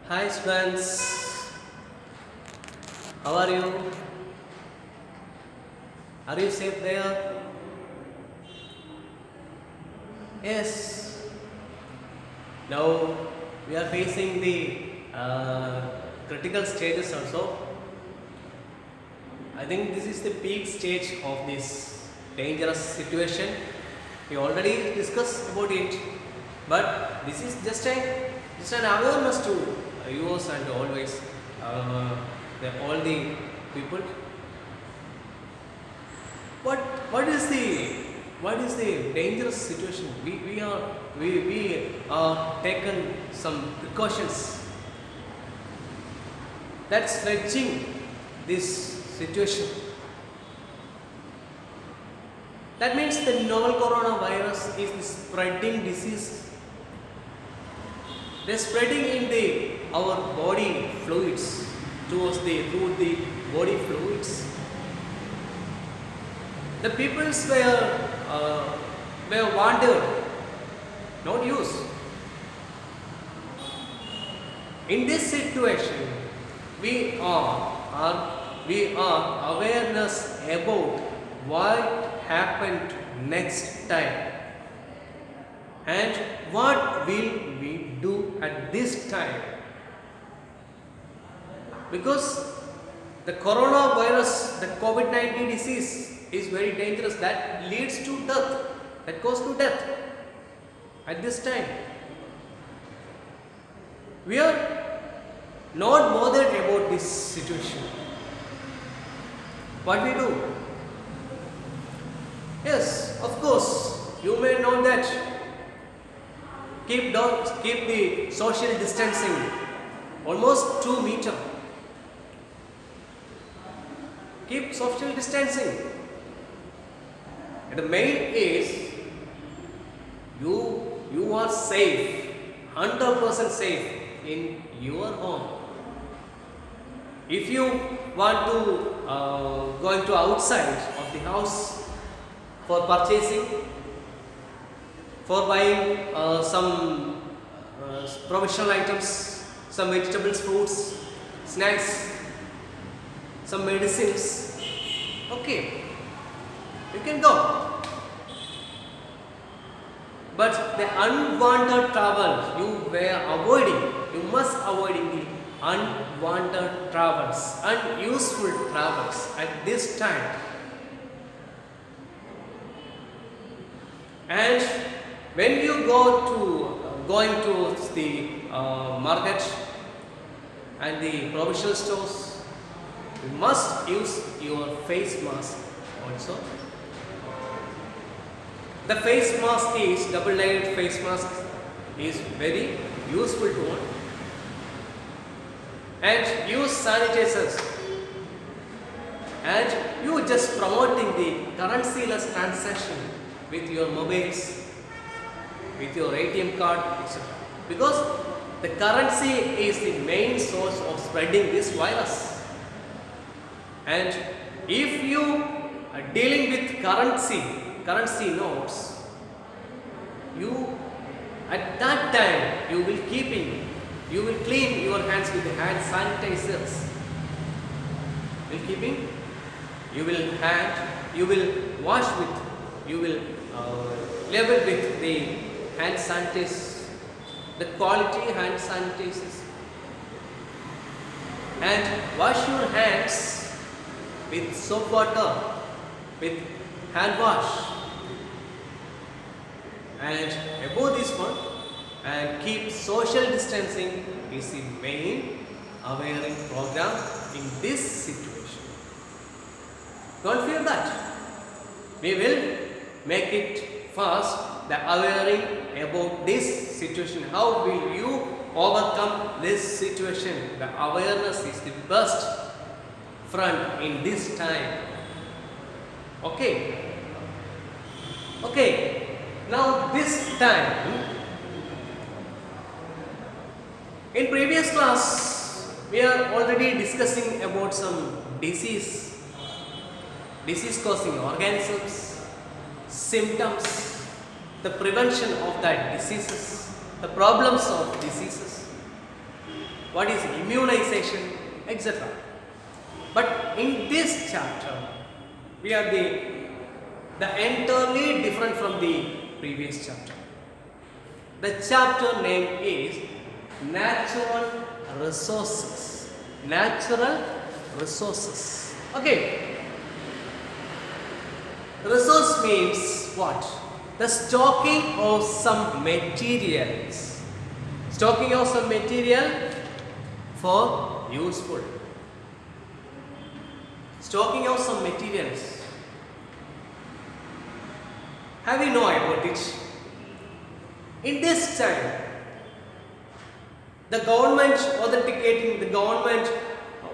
Hi friends, how are you? Are you safe there? Yes. Now we are facing the critical stages also. I think this is the peak stage of this dangerous situation. We already discussed about it, but this is just an awareness to viewers and always all the people. What what is the what is the dangerous situation? We are taken some precautions that's sledging this situation. That means the novel coronavirus is the spreading disease. They're spreading in the our body fluids through the body fluids. The peoples were wandered, not used. In this situation, we are awareness about what happened next time and what will we do at this time, because the coronavirus, the COVID-19 disease is very dangerous, that leads to death, that goes to death at this time. We are not bothered about this situation. What we do? Yes, of course, you may know that keep the social distancing almost 2 meter. Keep social distancing. And the main is you are safe, 100% safe in your home. If you want to go into outside of the house for purchasing, for buying some provisional items, some vegetables, fruits, snacks, some medicines, okay, you can go. But the unwanted travel you must avoiding the unwanted travels, unuseful travels at this time. And when you going to the market and the provincial stores, you must use your face mask also. The face mask is double-layered face mask is very useful to one. And use sanitizers. And you just promoting the currency-less transaction with your mobiles, with your ATM card, etc. Because the currency is the main source of spreading this virus. And if you are dealing with currency notes, you at that time you will clean your hands with the hand sanitizers. You will wash with, you will level with the hand sanitizers, the quality hand sanitizers, and wash your hands with soap water, with hand wash, and above this one, and keep social distancing is the main awareness program in this situation. Don't fear that. We will make it fast, the awareness about this situation. How will you overcome this situation? The awareness is the best front in this time. Okay. Now this time, in previous class, we are already discussing about some disease causing organisms, symptoms, the prevention of that diseases, the problems of diseases. what is immunization, etc. But in this chapter, we are the entirely different from the previous chapter. The chapter name is Natural Resources. Natural Resources. Okay. Resource means what? The stocking of some materials. Stocking of some material for useful. Stocking of some materials. Have you know about it? In this time, the government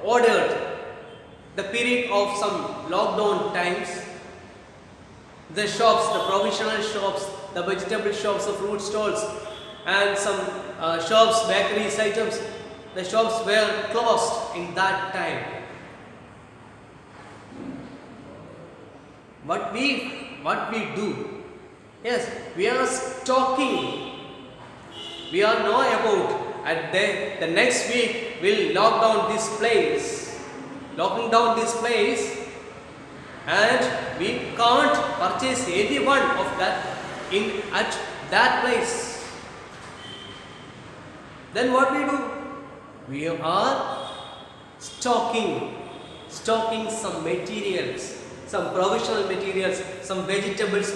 ordered the period of some lockdown times. The shops, the provisional shops, the vegetable shops, the fruit stalls, and some shops, bakeries items, the shops were closed in that time. What we do? Yes, we are stocking. We are know about, and the next week we'll lock down this place. Locking down this place, and we can't purchase any one of that at that place. Then what we do? We are stocking some materials, some provisional materials, some vegetables,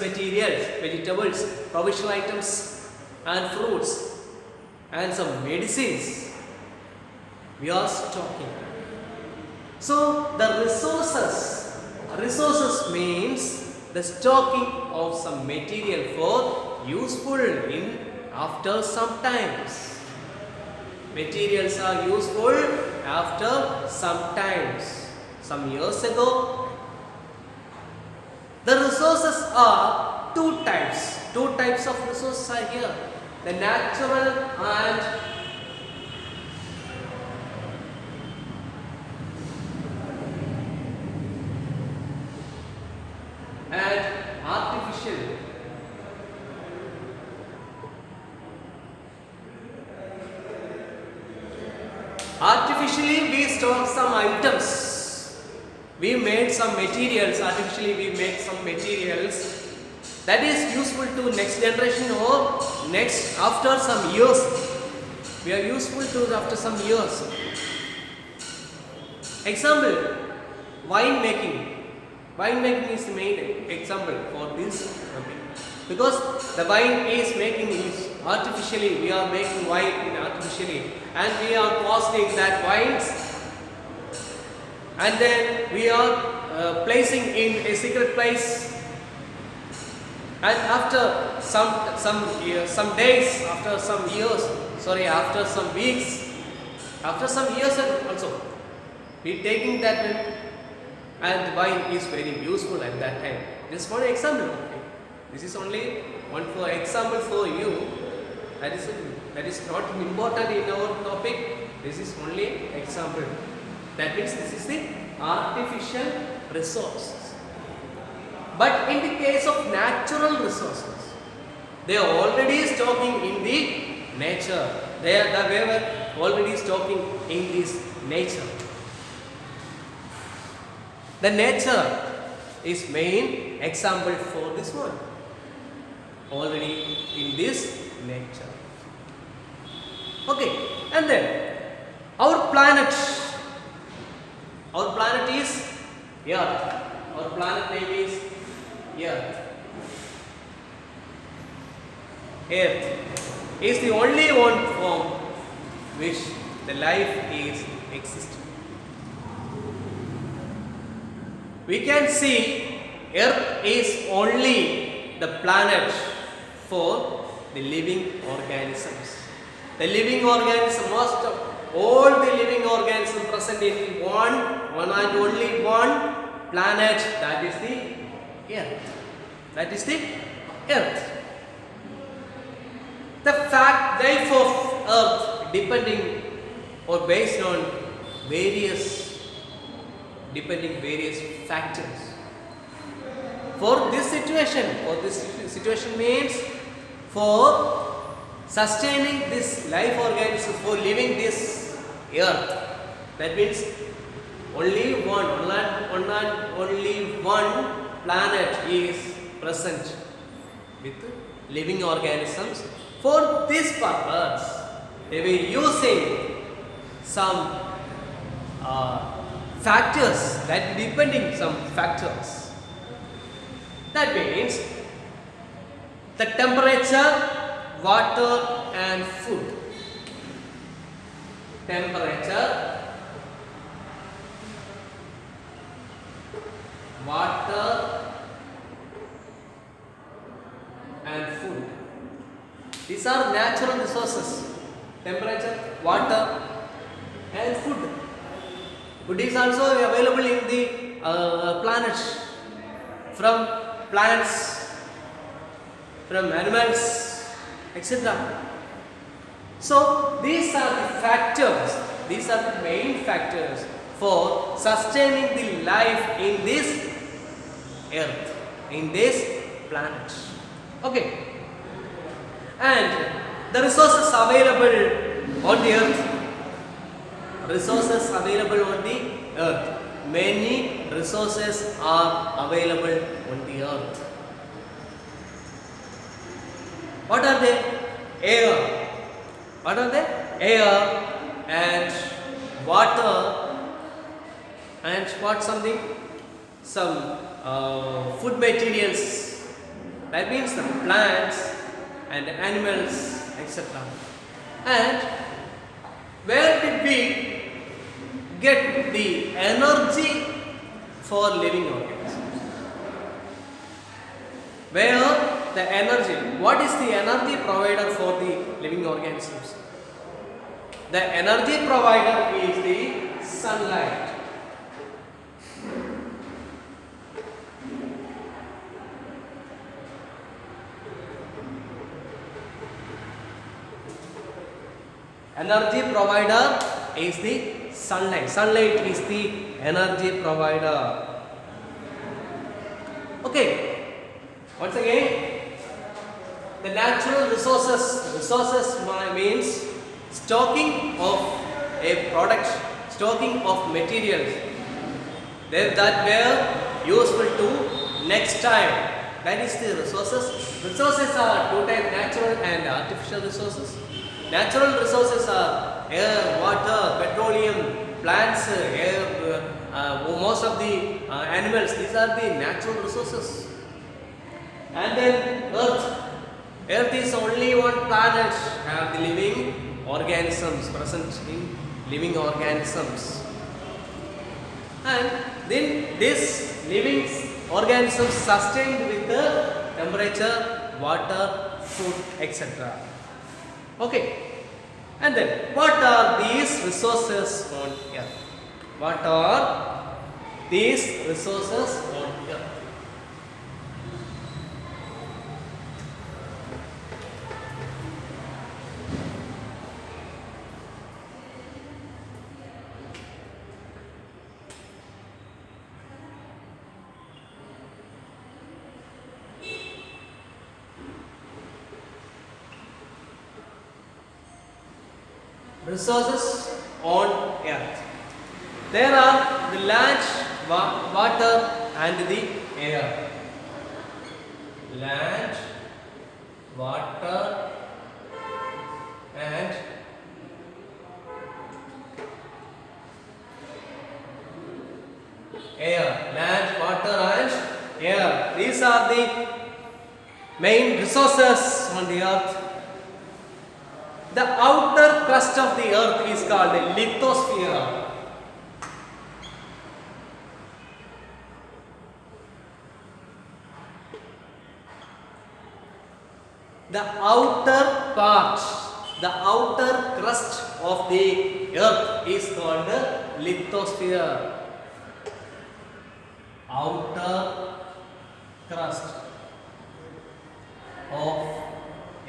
provisional items and fruits, and some medicines. We are stocking. So the resources means the stocking of some material for useful in after some times. Materials are useful after some times. Some years ago. The resources are two types. Two types of resources are here. The natural and artificial. Artificially we stock some items. We made some materials. Artificially we make some materials that is useful to next generation or next after some years. We are useful to after some years. Example, wine making. Wine making is the main example for this topic. Because the wine is making is artificially, we are making wine artificially, and we are costing that wines, and then we are placing in a secret place, and after some days, after some years, after some weeks, after some years also, we taking that one, and wine is very useful at that time. Just one example. Okay. This is only one for example for you. That is not important in our topic. This is only example. That means this is the artificial resources. But in the case of natural resources, they are already stocking in the nature. They were already stocking in this nature. The nature is main example for this one. Already in this nature. Okay, and then our planet is Earth. Our planet name is Earth. Earth is the only one form which the life is existing. We can see Earth is only the planet for the living organisms. The living organism, all the living organisms present in one and only one planet, that is the Earth. That is the Earth. The life of Earth depending or based on various factors. For this situation means for sustaining this life organism, for living this Earth. That means only only one planet is present with living organisms. For this purpose, they were using some factors that depending some factors. That means the temperature, water and food. Temperature, water and food. These are natural resources. Temperature, water and food. Food is also available in the planets from plants, from animals, etc. So these are the factors, these are the main factors for sustaining the life in this earth, in this planet. Okay. And the resources available on the earth, resources available on the earth, many resources are available on the earth. What are they? Air. What are they? Air and water and what something? Some food materials. That means the plants and animals, etc. And where did we get the energy for living organisms? Where the energy, what is the energy provider for the living organisms? The energy provider is the sunlight. Energy provider is the sunlight. Sunlight is the energy provider. Okay. Once again, the natural resources. Resources means stocking of a product, stocking of materials that were useful to next time. That is the resources. Resources are two types: natural and artificial resources. Natural resources are air, water, petroleum, plants, air, most of the animals. These are the natural resources. And then earth. Earth is only one planet have the living organisms present in living organisms. And then this living organisms sustained with the temperature, water, food, etc. Okay. And then what are these resources on earth? What are these resources on earth? Resources on earth. There are the land, water and the air. Land, water and air. Land, water and air. These are the main resources on the earth. The outer crust of the earth is called a lithosphere. The outer part, the outer crust of the earth is called a lithosphere. Outer crust of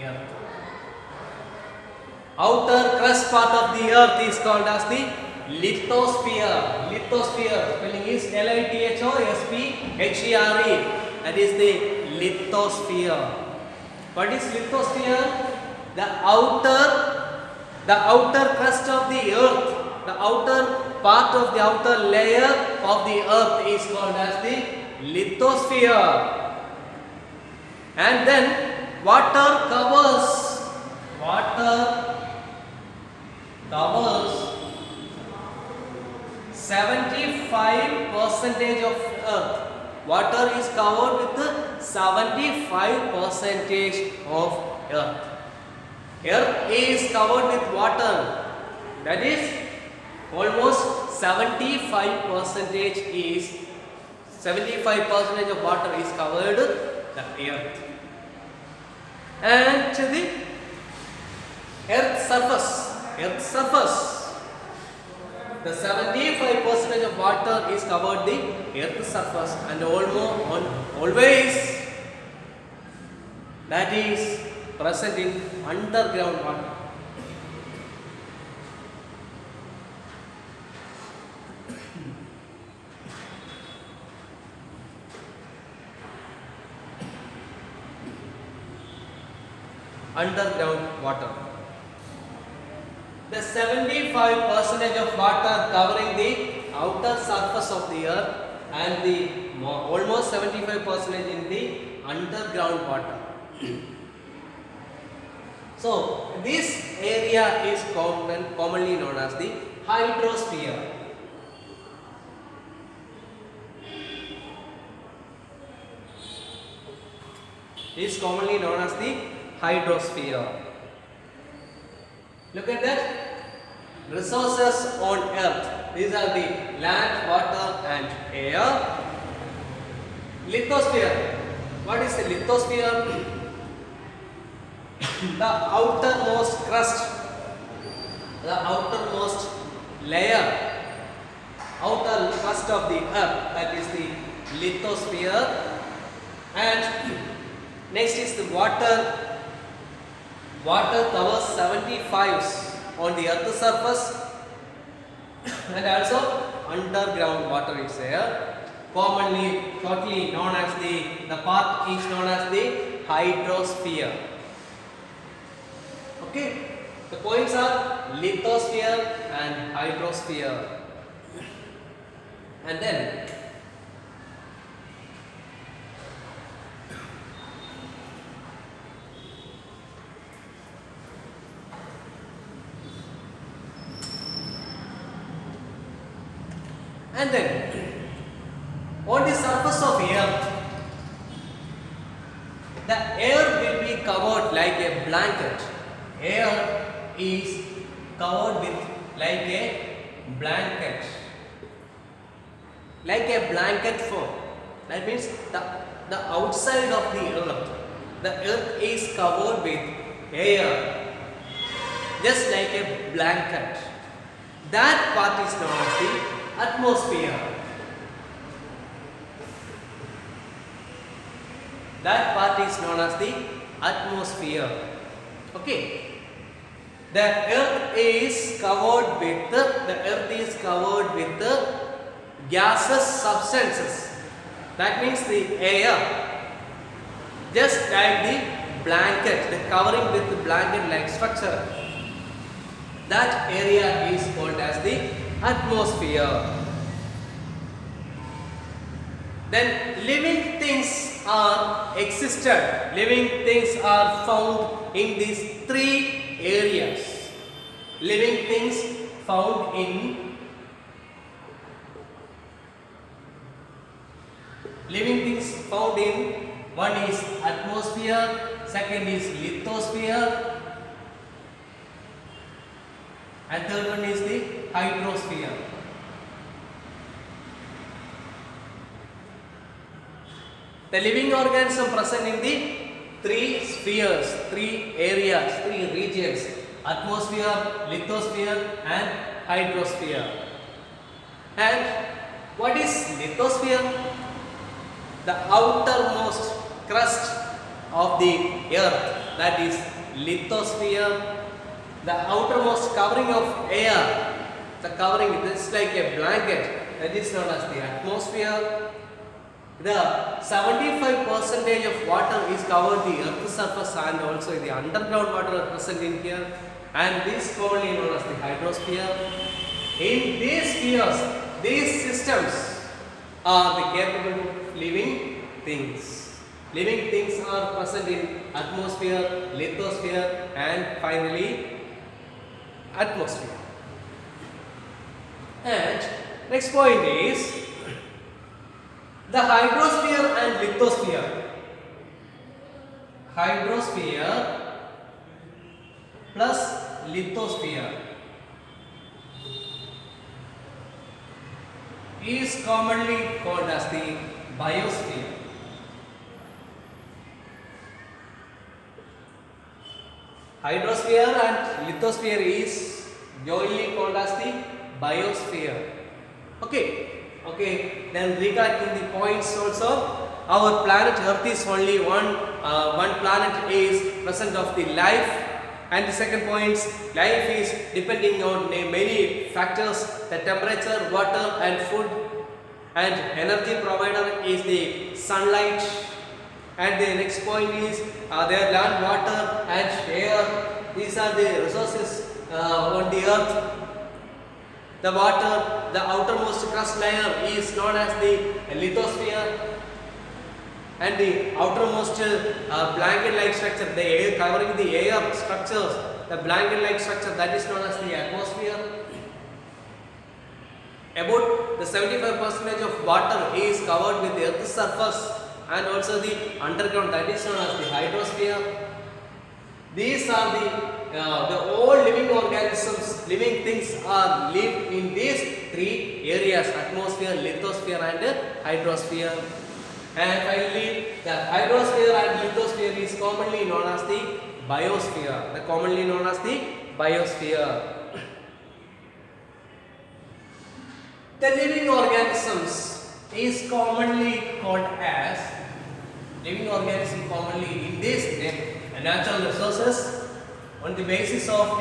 earth. Outer crust part of the earth is called as the lithosphere. Lithosphere, spelling is Lithosphere. That is the lithosphere. What is lithosphere? The outer the outer crust of the earth, the outer part of the outer layer of the earth is called as the lithosphere. And then water covers 75% of earth. Water is covered with 75% of earth. Earth is covered with water. That is almost 75% is 75% of water is covered the earth. And the earth surface, the 75% of water is covered the earth surface, and always that is present in underground water. Underground water. The 75% of water covering the outer surface of the earth, and the almost 75% in the underground water. So this area is commonly known as the hydrosphere. It is commonly known as the hydrosphere. Look at that. Resources on earth. These are the land, water and air. Lithosphere. What is the lithosphere? The outermost crust, the outermost layer, outer crust of the earth, that is the lithosphere. And next is the water. Water covers 75 on the earth's surface, and also underground water is there. Commonly, shortly known as the part is known as the hydrosphere. Okay, the points are lithosphere and hydrosphere. And then on the surface of earth, the air will be covered like a blanket. Air is covered with like a blanket. Like a blanket form. That means the outside of the earth is covered with air, just like a blanket. That part is known as the atmosphere. That part is known as the atmosphere. Okay. The earth is covered with the gaseous substances. That means the air, just like the blanket, the covering with the blanket-like structure. That area is called as the atmosphere. Then living things are existed. Living things are found in these three areas. Living things found in one is atmosphere, second is lithosphere, and third one is the hydrosphere. The living organism present in the three spheres, three areas, three regions: atmosphere, lithosphere and hydrosphere. And what is lithosphere? The outermost crust of the earth, that is lithosphere. The outermost covering of air, the covering is like a blanket, that is known as the atmosphere. The 75% of water is covered the earth's surface, and also the underground water are present in here. and this commonly known as the hydrosphere. In these spheres, these systems are the capable of living things. Living things are present in atmosphere, lithosphere, and finally atmosphere. And next point is the hydrosphere and lithosphere. Hydrosphere plus lithosphere is commonly called as the biosphere. Hydrosphere and lithosphere is jointly called as the biosphere. Okay, then recapping the points also. Our planet Earth is only one planet is present of the life, and the second point, life is depending on many factors: the temperature, water, and food, and energy provider is the sunlight. And the next point is their land, water, and air. These are the resources on the earth. The water, the outermost crust layer is known as the lithosphere, and the outermost blanket-like structure, the air covering the air structures, the blanket-like structure, that is known as the atmosphere. About the 75% of water is covered with the earth's surface, and also the underground, that is known as the hydrosphere. These are the all living organisms, living things are live in these three areas: atmosphere, lithosphere, and hydrosphere. And finally, the hydrosphere and lithosphere is commonly known as the biosphere. Commonly known as the biosphere. The living organisms is commonly called as living organism. Commonly in this natural resources. On the basis of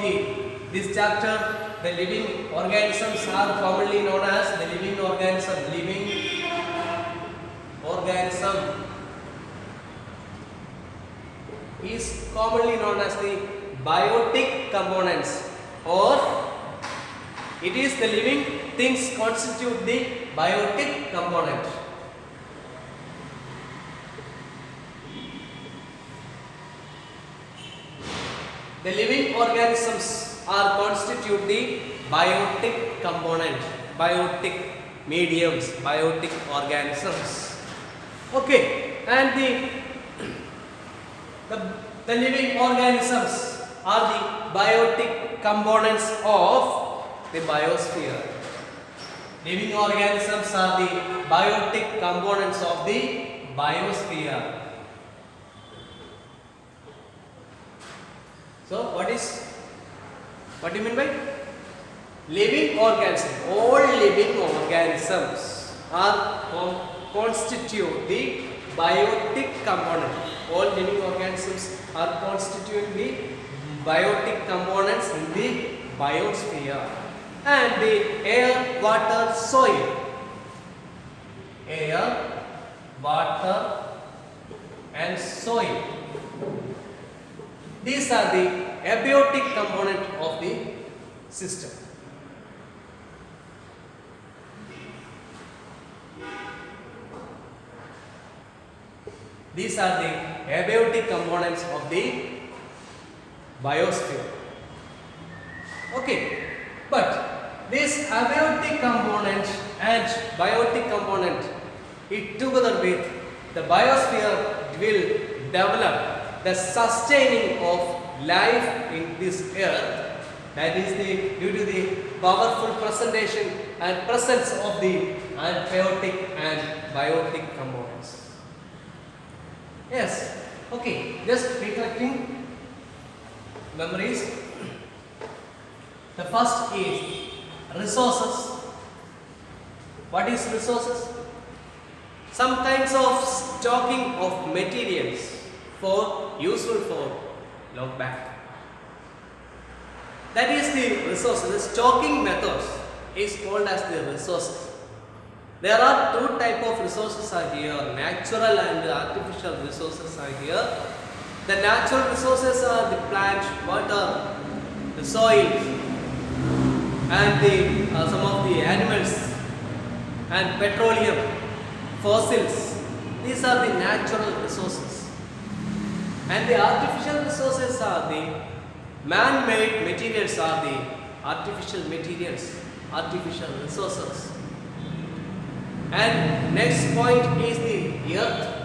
this chapter, the living organisms are commonly known as the living organism. Living organism is commonly known as the biotic components, or it is the living things constitute the biotic component. The living organisms are constitute the biotic component, biotic mediums, biotic organisms. Okay, and the living organisms are the biotic components of the biosphere. Living organisms are the biotic components of the biosphere. So what do you mean by living organism? All living organisms are constitute the biotic component. All living organisms are constituting the biotic components in the biosphere. And the air, water, soil. Air, water, and soil. These are the abiotic component of the system. These are the abiotic components of the biosphere. Okay, but this abiotic component and biotic component, it together with the biosphere will develop the sustaining of life in this earth. That is due to the powerful presentation and presence of the abiotic and biotic components. Yes, okay, just recollecting memories. The first is resources. What is resources? Some kinds of stocking of materials useful for long back. That is the resources. The stocking methods is called as the resources. There are two type of resources are here: natural and artificial resources are here. The natural resources are the plant, water, the soil and some of the animals and petroleum, fossils. These are the natural resources. And the artificial resources are the man-made materials, are the artificial materials, artificial resources. And next point is the earth.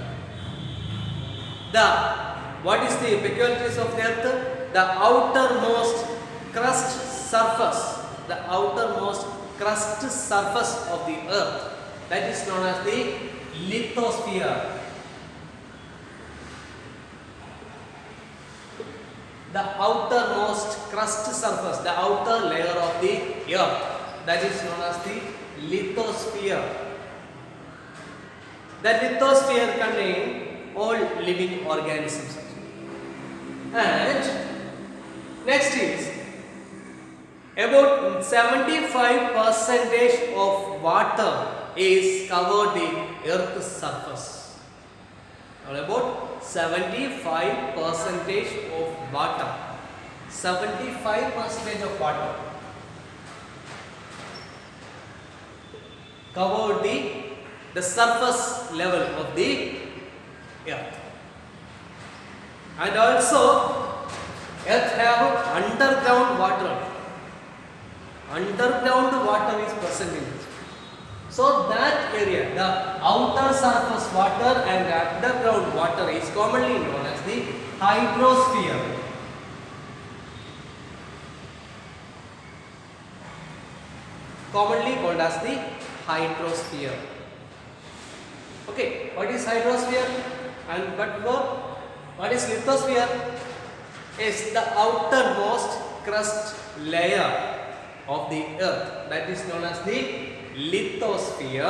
What is the peculiarities of the earth? The outermost crust surface, the outermost crust surface of the earth, that is known as the lithosphere. The outermost crust surface, the outer layer of the earth, that is known as the lithosphere. The lithosphere contains all living organisms. And next is about 75% of water is covered the earth's surface. About 75% of water. 75% of water covered the surface level of the earth. And also earth have underground water. Underground water is present in it. So that area, the outer surface water and underground water is commonly known as the hydrosphere. Commonly called as the hydrosphere. Okay, what is hydrosphere? And what is lithosphere? Is the outermost crust layer of the earth, that is known as the lithosphere.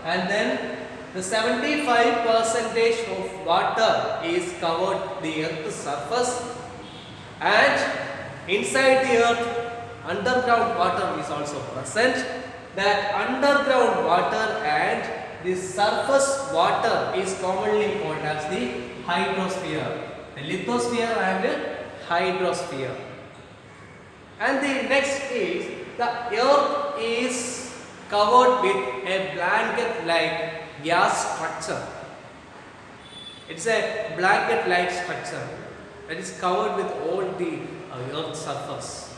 And then the 75% of water is covered the earth's surface, and inside the earth underground water is also present. That underground water and the surface water is commonly called as the hydrosphere. The lithosphere and the hydrosphere. And the next is the earth is covered with a blanket like gas structure. It's a blanket like structure that is covered with all the earth's surface.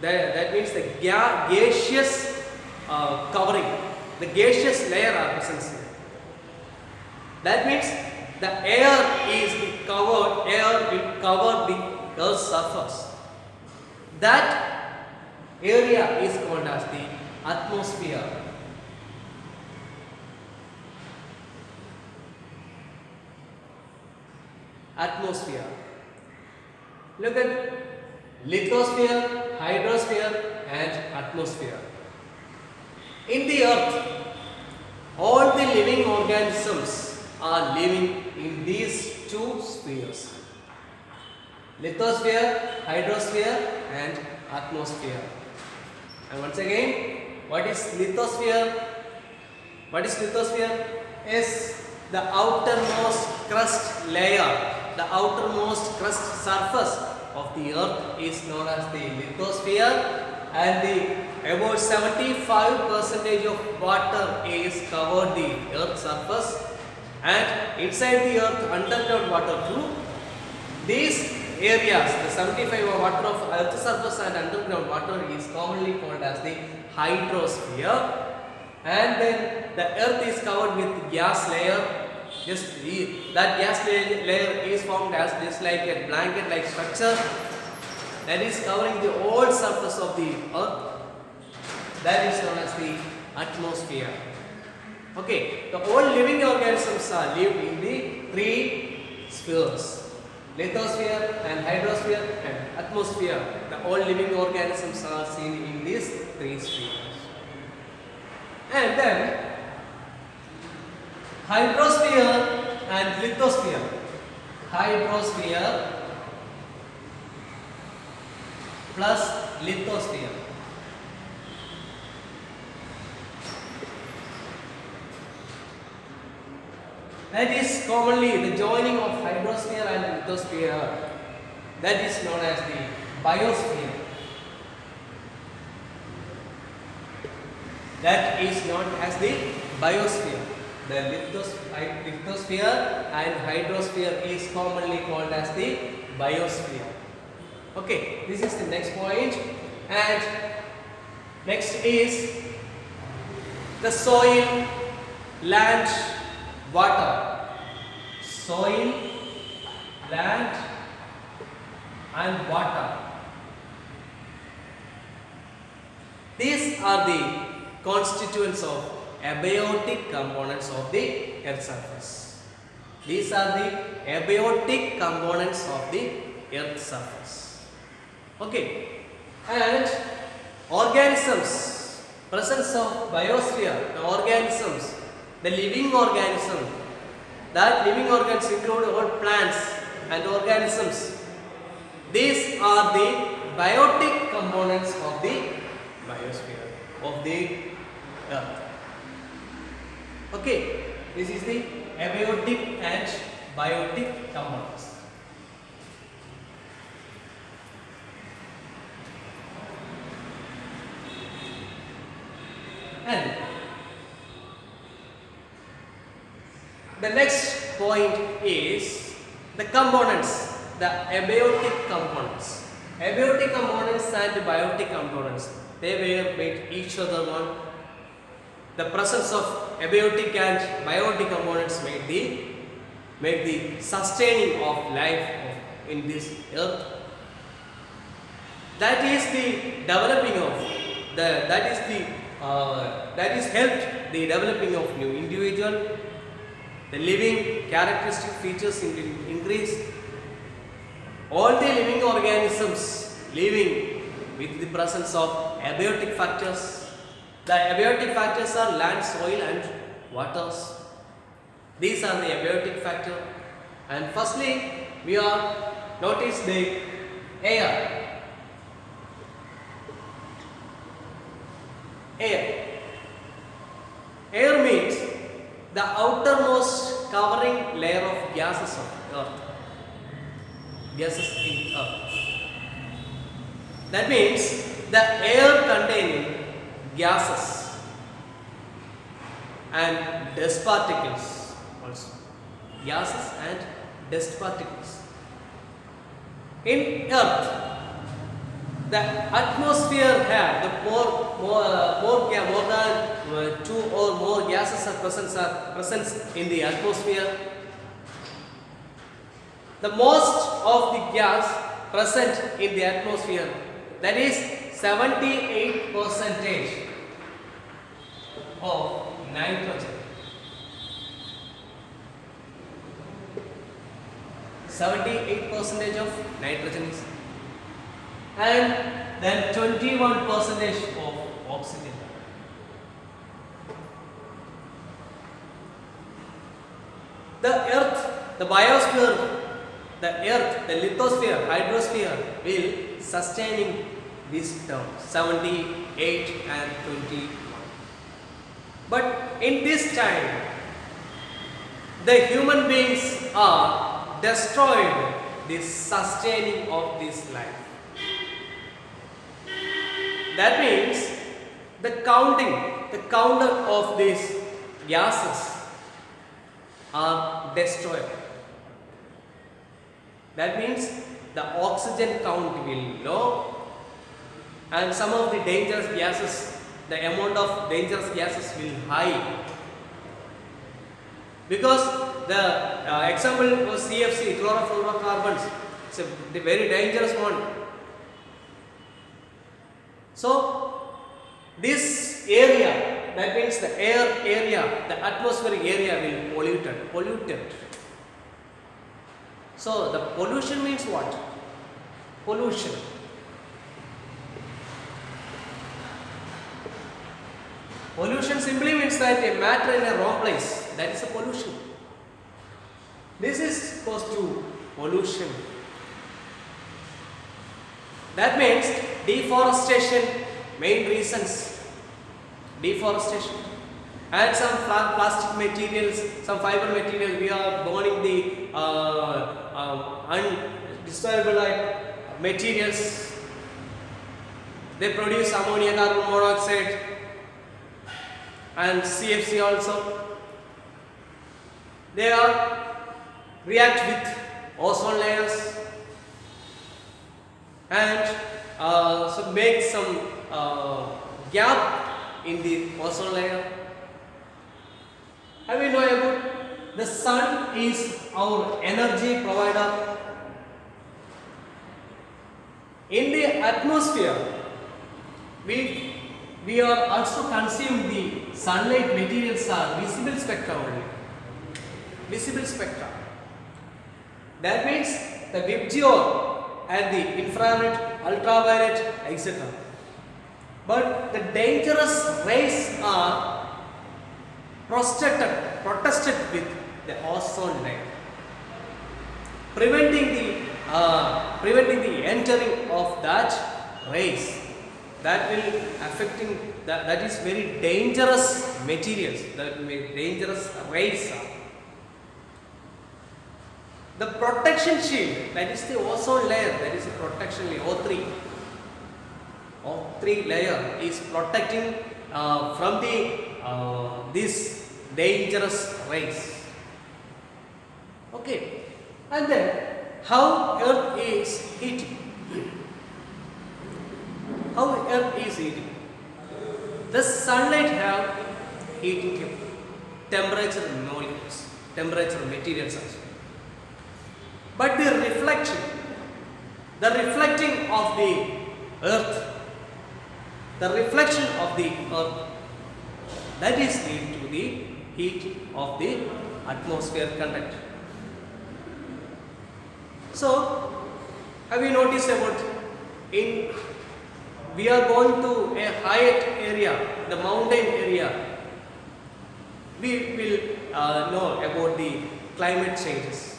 That means the gaseous covering, the gaseous layer are present here. That means the air will cover the earth's surface. That area is called as the atmosphere. Atmosphere. Look at lithosphere, hydrosphere and atmosphere. In the earth, all the living organisms are living in these two spheres: lithosphere, hydrosphere and atmosphere. And once again, what is lithosphere? What is lithosphere? Is the outermost crust layer, the outermost crust surface of the earth is known as the lithosphere, and about 75% of water is covered the earth's surface, and inside the earth underground water too. These areas, the 75 of water of earth's surface and underground water is commonly called as the hydrosphere. And then the earth is covered with gas layer. That gas layer is formed as just like a blanket like structure that is covering the whole surface of the earth. That is known as the atmosphere. Okay, the all living organisms are live in the three spheres: lithosphere and hydrosphere and atmosphere. The all living organisms are seen in these three spheres. And then hydrosphere and lithosphere. Hydrosphere plus lithosphere. That is commonly the joining of hydrosphere and lithosphere. That is known as the biosphere. That is known as the biosphere. The lithosphere and hydrosphere is commonly called as the biosphere. Okay, this is the next point. And next is the soil, land, water. Soil, land and water. These are the constituents of abiotic components of the earth surface. These are the abiotic components of the earth surface. Okay, and organisms, presence of biosphere, the organisms, the living organism, that living organisms include all plants and organisms. These are the biotic components of the biosphere, of the earth. Okay, this is the abiotic and biotic components. And the next point is the components, the abiotic components. Abiotic components and biotic components, they were made each other one. The presence of abiotic and biotic components make the sustaining of life in this earth. That is the developing of that is helped the developing of new individual. The living characteristic features increase. All the living organisms living with the presence of abiotic factors. The abiotic factors are land, soil and waters. These are the abiotic factor. And firstly, we are notice the air. Air means the outermost covering layer of gases of earth. Gases in earth. That means the air containing gases and dust particles also. Gases and dust particles. In earth, the atmosphere had the more than two or more gases are present in the atmosphere. The most of the gas present in the atmosphere, that is 78% of nitrogen. 78% of nitrogen is, and then 21% of oxygen. The earth, the biosphere, the earth, the lithosphere, hydrosphere will sustaining these terms 78 and 21. But in this time, the human beings are destroyed the sustaining of this life. That means the counter of these gases are destroyed. That means the oxygen count will low, and some of the dangerous gases, the amount of dangerous gases will high. Because the example was CFC, chlorofluorocarbons, it's a very dangerous one. So this area, that means the air area, the atmospheric area will polluted. So the pollution means what? Pollution. Pollution simply means that a matter in a wrong place, that is a pollution. This is equals to pollution. That means deforestation, main reasons, deforestation, and some plastic materials, some fiber material, we are burning the undesirable materials, They produce ammonia, carbon monoxide and CFC also. They are react with ozone layers and so make some gap in the ozone layer. Have you know about the sun is our energy provider? In the atmosphere, we are also consume the sunlight materials are visible spectra only. Visible spectra. That means the VIBGYOR and the infrared, ultraviolet, etc. But the dangerous rays are protected with the ozone layer, preventing the entering of that rays. That will affecting that is very dangerous materials. That dangerous rays are. The protection shield, that is the ozone layer, that is the protection layer, O3 layer is protecting from the this dangerous rays. Okay, and then how Earth is heating? How Earth is heating? The sunlight have heating temperature molecules, temperature materials also. But the reflecting of the earth, that is lead to the heat of the atmosphere content. So, have you noticed about we are going to a height area, the mountain area, we will know about the climate changes.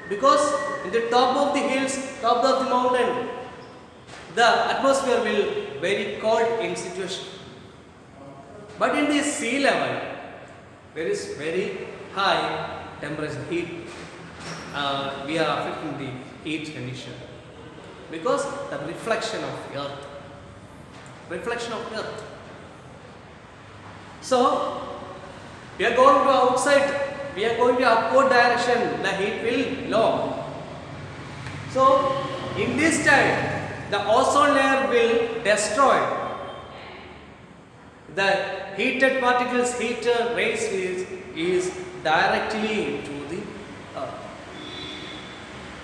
Because in the top of the hills, top of the mountain, the atmosphere will very cold in situation. But in the sea level, there is very high temperature heat. We are affecting the heat condition because the reflection of earth. So we are going to outside. We are going to upward direction, the heat will low. So, in this time, the ozone layer will destroy the heated particles, heated rays is directly into the earth.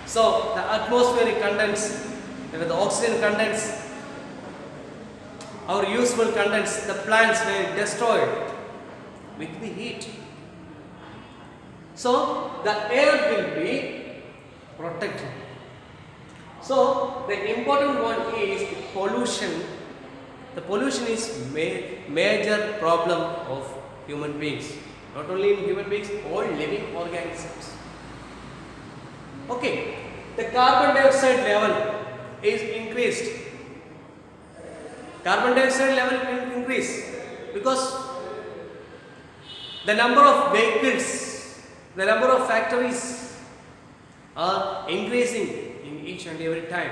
So, the atmospheric contents, the oxygen contents, our useful contents, the plants were destroyed with the heat. So, the air will be protected. So, the important one is the pollution. The pollution is major problem of human beings. Not only in human beings, all living organisms. Okay, the carbon dioxide level is increased. Carbon dioxide level will increase because the number of vehicles, the number of factories are increasing in each and every time.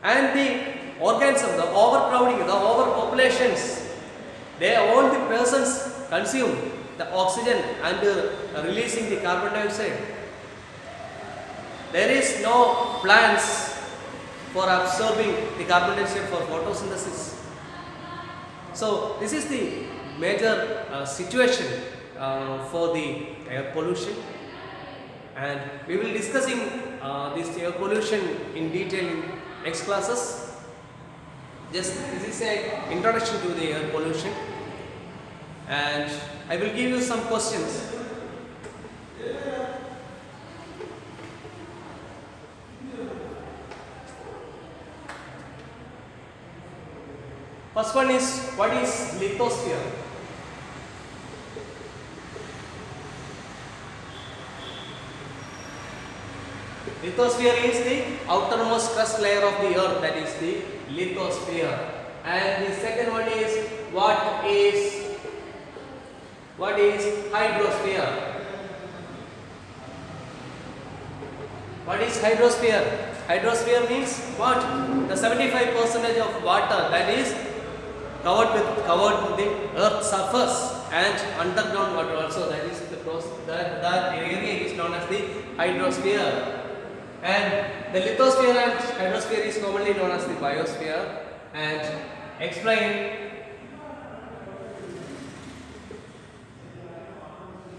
And the organism, the overcrowding, the overpopulations, all the persons consume the oxygen and releasing the carbon dioxide. There is no plants for absorbing the carbon dioxide for photosynthesis. So this is the major situation for the air pollution, and we will discussing this air pollution in detail in next classes. Just this is an introduction to the air pollution, and I will give you some questions. First one is, what is lithosphere? Lithosphere is the outermost crust layer of the earth, that is the lithosphere. And the second one is, what is hydrosphere? What is hydrosphere? Hydrosphere means what? The 75% of water that is covered the earth surface and underground water also, that is that area is known as the hydrosphere. And the lithosphere and hydrosphere is commonly known as the biosphere. And explain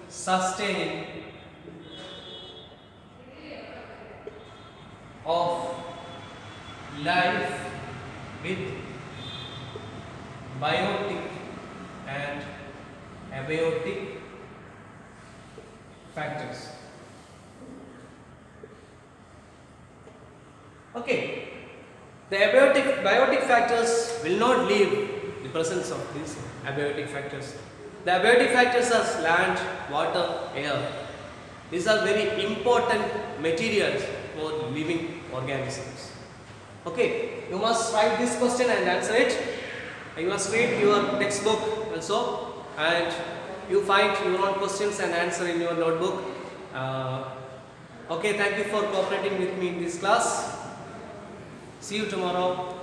sustaining of life with biotic and abiotic factors. Okay, the biotic factors will not leave the presence of these abiotic factors. The abiotic factors are land, water, air. These are very important materials for living organisms. Okay, you must write this question and answer it. You must read your textbook also, and you find your own questions and answer in your notebook. Okay, thank you for cooperating with me in this class. See you tomorrow.